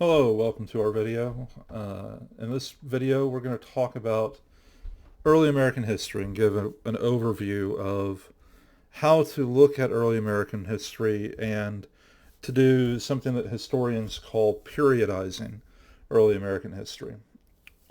Hello, welcome to our video. In this video, we're going to talk about early American history and give an overview of how to look at early American history and to do something that historians call periodizing early American history.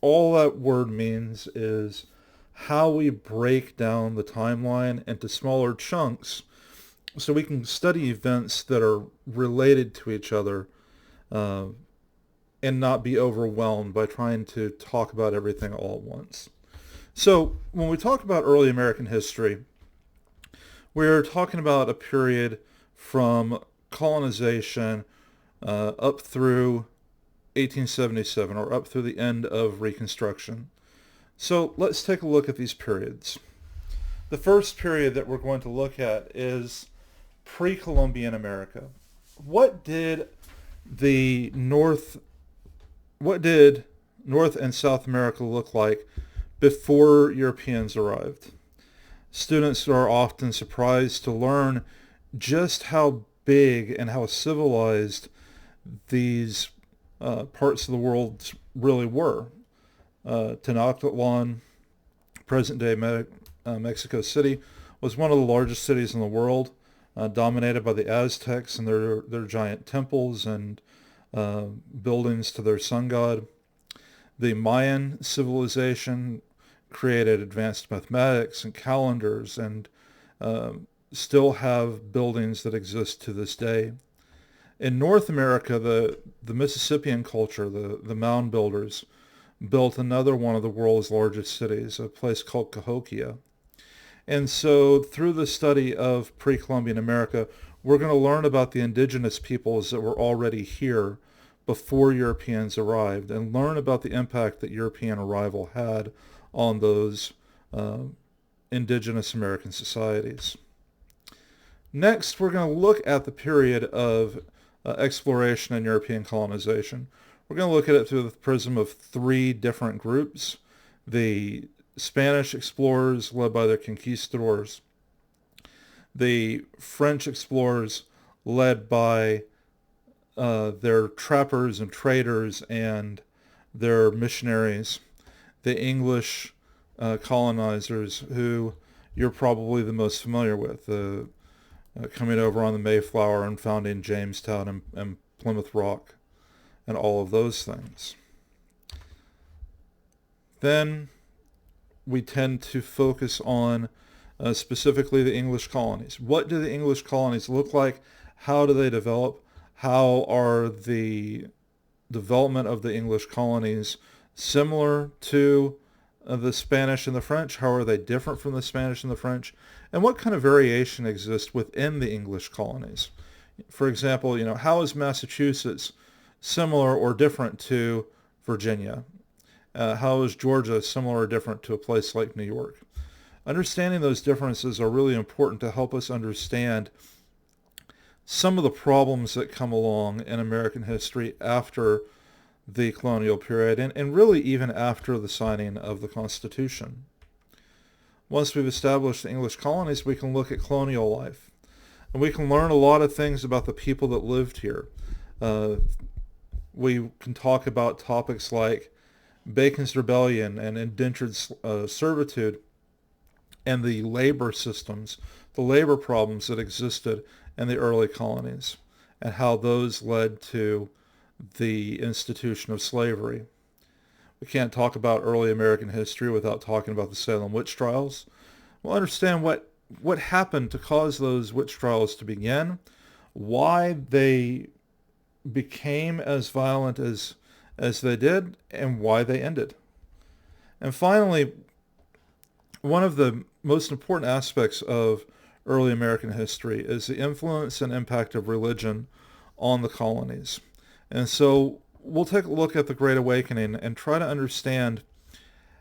All that word means is how we break down the timeline into smaller chunks so we can study events that are related to each other uh, and not be overwhelmed by trying to talk about everything all at once. So when we talk about early American history, we're talking about a period from colonization up through 1877 or up through the end of Reconstruction. So let's take a look at these periods. The first period that we're going to look at is pre-Columbian America. What did the what did North and South America look like before Europeans arrived? Students are often surprised to learn just how big and how civilized these parts of the world really were. Tenochtitlan, present-day Mexico City, was one of the largest cities in the world, dominated by the Aztecs and their giant temples and buildings to their sun god. The Mayan civilization created advanced mathematics and calendars and still have buildings that exist to this day. In North America, the Mississippian culture, the mound builders, built another one of the world's largest cities, a place called Cahokia. And so through the study of pre-Columbian America, we're going to learn about the indigenous peoples that were already here before Europeans arrived and learn about the impact that European arrival had on those indigenous American societies. Next, we're going to look at the period of exploration and European colonization. We're going to look at it through the prism of three different groups. The Spanish explorers led by their conquistadors, the French explorers led by their trappers and traders and their missionaries, the English colonizers who you're probably the most familiar with, coming over on the Mayflower and founding Jamestown and Plymouth Rock and all of those things. Then we tend to focus on specifically the English colonies. What do the English colonies look like? How do they develop? How are the development of the English colonies similar to the Spanish and the French? How are they different from the Spanish and the French? And what kind of variation exists within the English colonies? For example, how is Massachusetts similar or different to Virginia? How is Georgia similar or different to a place like New York? Understanding those differences are really important to help us understand some of the problems that come along in American history after the colonial period and really even after the signing of the Constitution. Once we've established the English colonies, we can look at colonial life. And we can learn a lot of things about the people that lived here. We can talk about topics like Bacon's Rebellion and indentured servitude and the labor systems, the labor problems that existed in the early colonies and how those led to the institution of slavery. We can't talk about early American history without talking about the Salem witch trials. We'll understand what happened to cause those witch trials to begin, why they became as violent as they did, and why they ended. And finally, one of the most important aspects of early American history is the influence and impact of religion on the colonies. And so we'll take a look at the Great Awakening and try to understand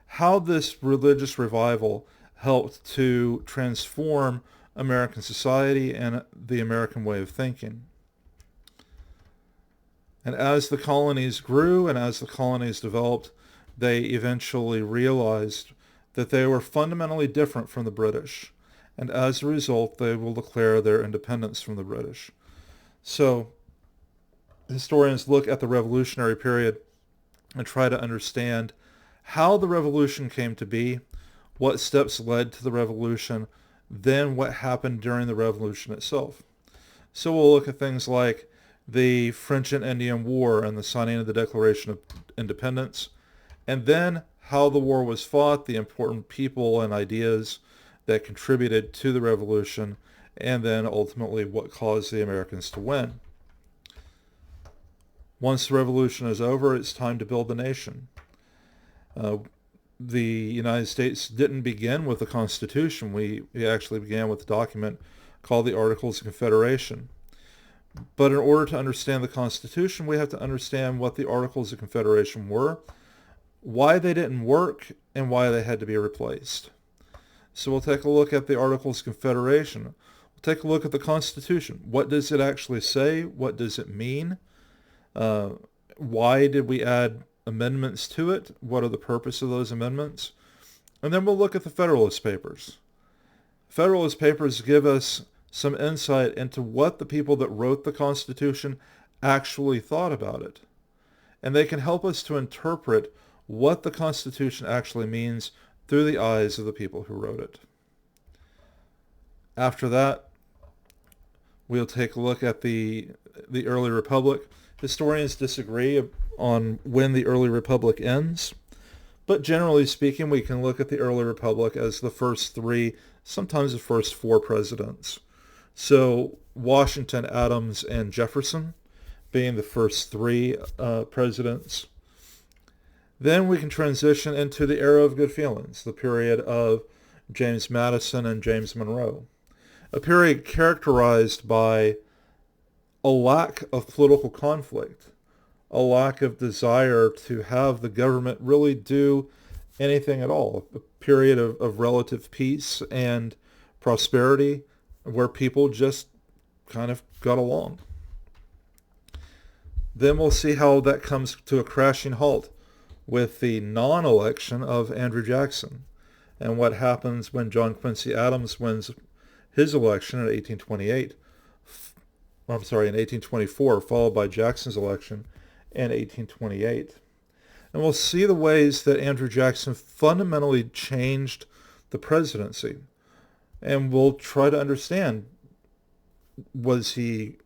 how this religious revival helped to transform American society and the American way of thinking. And as the colonies grew and as the colonies developed, they eventually realized that they were fundamentally different from the British. And as a result, they will declare their independence from the British. So historians look at the revolutionary period and try to understand how the revolution came to be, what steps led to the revolution, then what happened during the revolution itself. So we'll look at things like the French and Indian War and the signing of the Declaration of Independence, and then how the war was fought, the important people and ideas that contributed to the revolution, and then ultimately what caused the Americans to win. Once the revolution is over, it's time to build the nation. Uh, the United States didn't begin with the Constitution. We actually began with a document called the Articles of Confederation. But in order to understand the Constitution, we have to understand what the Articles of Confederation were, why they didn't work, and why they had to be replaced. So we'll take a look at the Articles of Confederation. We'll take a look at the Constitution. What does it actually say? What does it mean? Why did we add amendments to it? What are the purpose of those amendments? And then we'll look at the Federalist Papers. Federalist Papers give us some insight into what the people that wrote the Constitution actually thought about it. And they can help us to interpret what the Constitution actually means through the eyes of the people who wrote it. After that, we'll take a look at the early republic. Historians disagree on when the early republic ends, but generally speaking, we can look at the early republic as the first three, sometimes the first four presidents. So Washington, Adams, and Jefferson being the first three presidents. Then we can transition into the era of good feelings, the period of James Madison and James Monroe, a period characterized by a lack of political conflict, a lack of desire to have the government really do anything at all, a period of relative peace and prosperity where people just kind of got along. Then we'll see how that comes to a crashing halt with the non-election of Andrew Jackson and what happens when John Quincy Adams wins his election in 1824, followed by Jackson's election in 1828. And we'll see the ways that Andrew Jackson fundamentally changed the presidency. And we'll try to understand, was he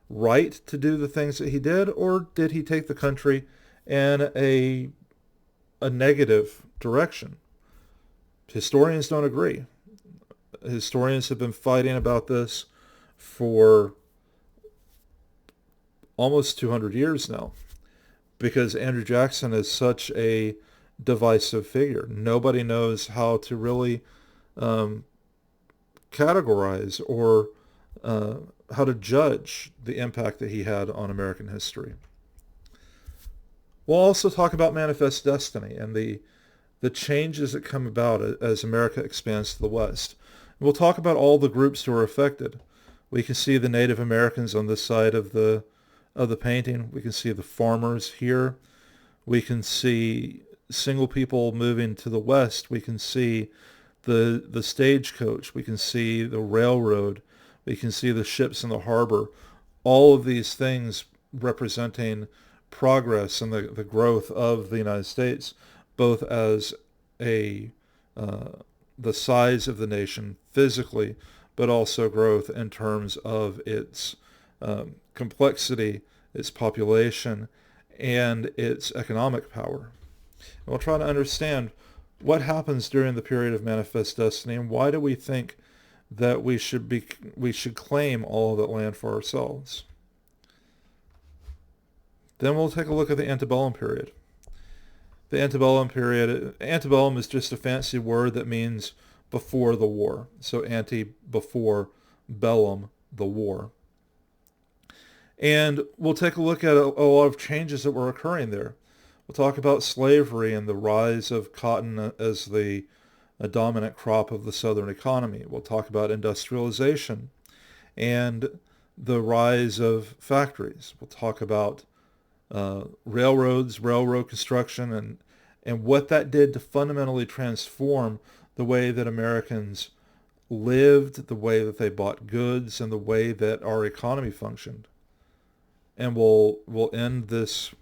right to do the things that he did, or did he take the country in a negative direction? Historians don't agree. Historians have been fighting about this for almost 200 years now because Andrew Jackson is such a divisive figure. Nobody knows how to really categorize or how to judge the impact that he had on American history. We'll also talk about Manifest Destiny and the changes that come about as America expands to the West. We'll talk about all the groups who are affected. We can see the Native Americans on this side of the painting. We can see the farmers here. We can see single people moving to the West. We can see the stagecoach. We can see the railroad. We can see the ships in the harbor. All of these things representing progress and the growth of the United States, both as the size of the nation physically, but also growth in terms of its complexity, its population, and its economic power. And we'll try to understand what happens during the period of Manifest Destiny and why do we think that we should claim all of that land for ourselves. Then we'll take a look at the antebellum period. The antebellum is just a fancy word that means before the war. So before, bellum, the war. And we'll take a look at a lot of changes that were occurring there. We'll talk about slavery and the rise of cotton as the dominant crop of the Southern economy. We'll talk about industrialization and the rise of factories. We'll talk about railroad construction, and what that did to fundamentally transform the way that Americans lived, the way that they bought goods, and the way that our economy functioned. And we'll end this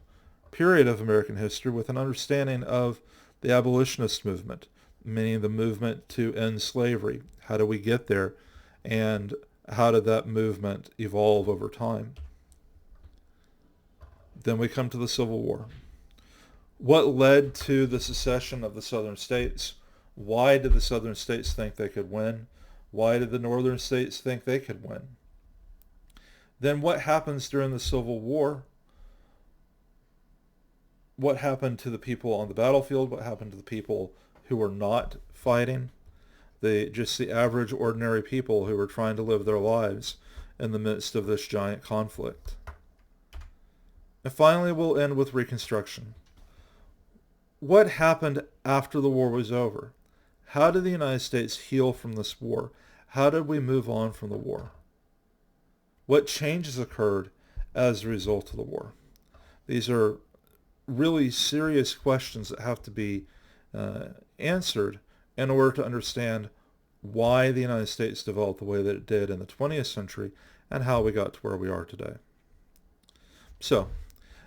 period of American history with an understanding of the abolitionist movement, meaning the movement to end slavery. How do we get there? And how did that movement evolve over time? Then we come to the Civil War. What led to the secession of the southern states? Why did the southern states think they could win? Why did the northern states think they could win? Then what happens during the Civil War? What happened to the people on the battlefield? What happened to the people who were not fighting? Just the average, ordinary people who were trying to live their lives in the midst of this giant conflict. And finally, we'll end with Reconstruction. What happened after the war was over? How did the United States heal from this war? How did we move on from the war? What changes occurred as a result of the war? These are really serious questions that have to be answered in order to understand why the United States developed the way that it did in the 20th century and how we got to where we are today. So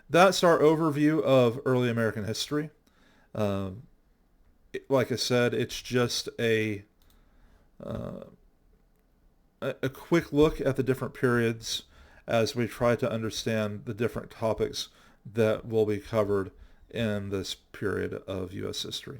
that's our overview of early American history. Like I said, it's just a quick look at the different periods as we try to understand the different topics that will be covered in this period of U.S. history.